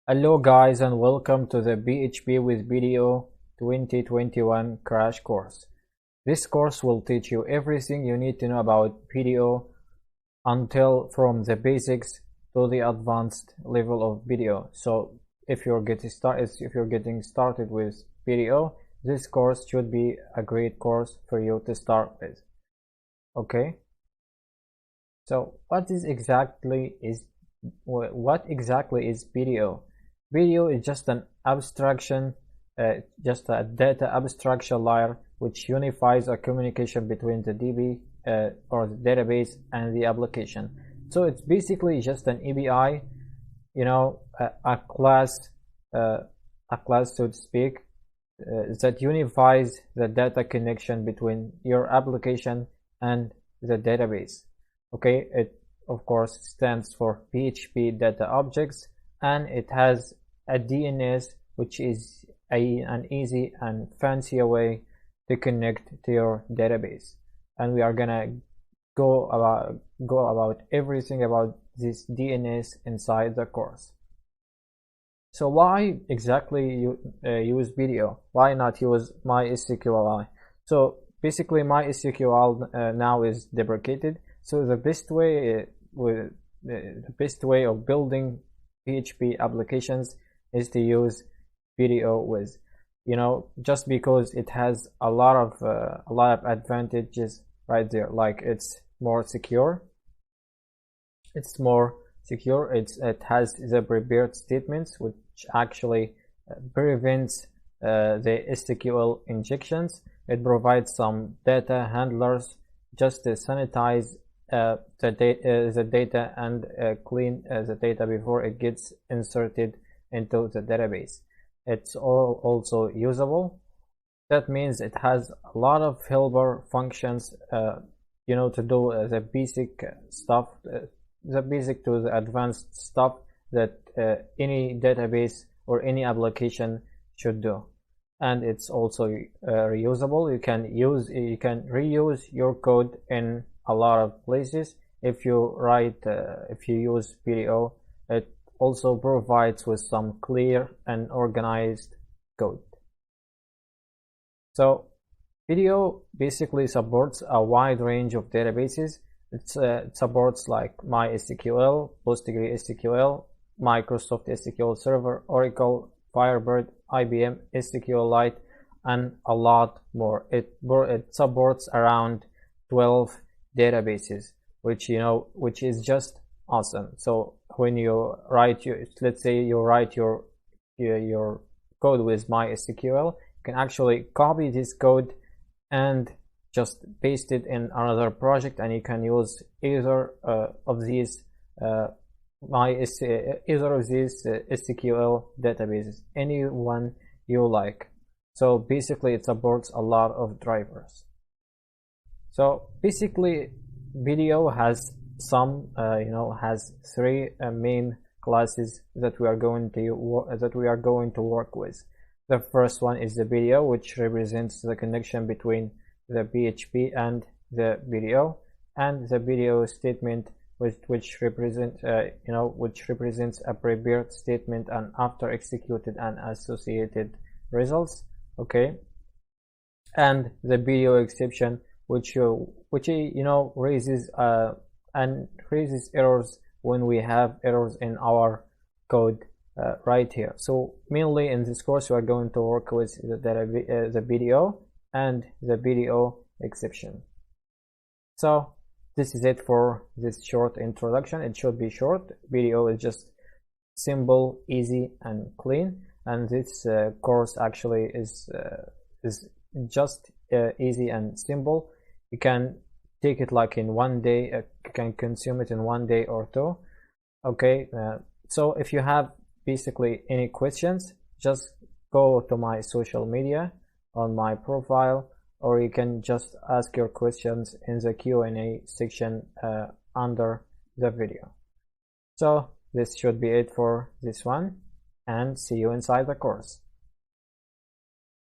Hello guys and welcome to the PHP with PDO 2021 crash course. This course will teach you everything you need to know about PDO until from the basics to the advanced level of PDO. So if you're getting started with PDO, this course should be a great course for you to start with. Okay? So what exactly is PDO? PDO is just an abstraction, just a data abstraction layer which unifies a communication between the DB or the database and the application. So it's basically just an API, a class, so to speak, that unifies the data connection between your application and the database. Okay, it of course stands for PHP data objects, and it has a DNS, which is an easy and fancier way to connect to your database. And we are gonna go about everything about this DNS inside the course. So why exactly use PDO? Why not use MySQL? So basically MySQL now is deprecated. So the best way of building PHP applications is to use PDO with, just because it has a lot of advantages right there. Like it's more secure. It has the prepared statements, which actually prevents the SQL injections. It provides some data handlers just to sanitize the data and clean the data before it gets inserted into the database. It's also usable. That means it has a lot of helper functions, to do the basic stuff, the basic to the advanced stuff that any database or any application should do. And it's also reusable. You can reuse your code in a lot of places. If you use PDO, it also provides with some clear and organized code. So PDO basically supports a wide range of databases. It supports like MySQL, PostgreSQL, Microsoft SQL Server, Oracle, Firebird, IBM SQLite, and a lot more. It supports around 12 databases, which is just awesome. So when you let's say you write your code with MySQL, you can actually copy this code and just paste it in another project, and you can use either of these SQL databases, any one you like. So basically it supports a lot of drivers. So basically PDO has has three main classes that we are going to work with. The first one is the PDO, which represents the connection between the PHP and the PDO, and the PDO statement, which represents a prepared statement and after executed and associated results. Okay, and the PDO exception, which raises errors when we have errors in our code right here. So mainly in this course we are going to work with the PDO and the PDO exception. So this is it for this short introduction. It should be short. PDO is just simple, easy, and clean, and this course actually is just easy and simple. You can take it like in one day. You can consume it in one day or two. Okay, so if you have basically any questions, just go to my social media on my profile, or you can just ask your questions in the Q&A section under the video. So this should be it for this one, and see you inside the course.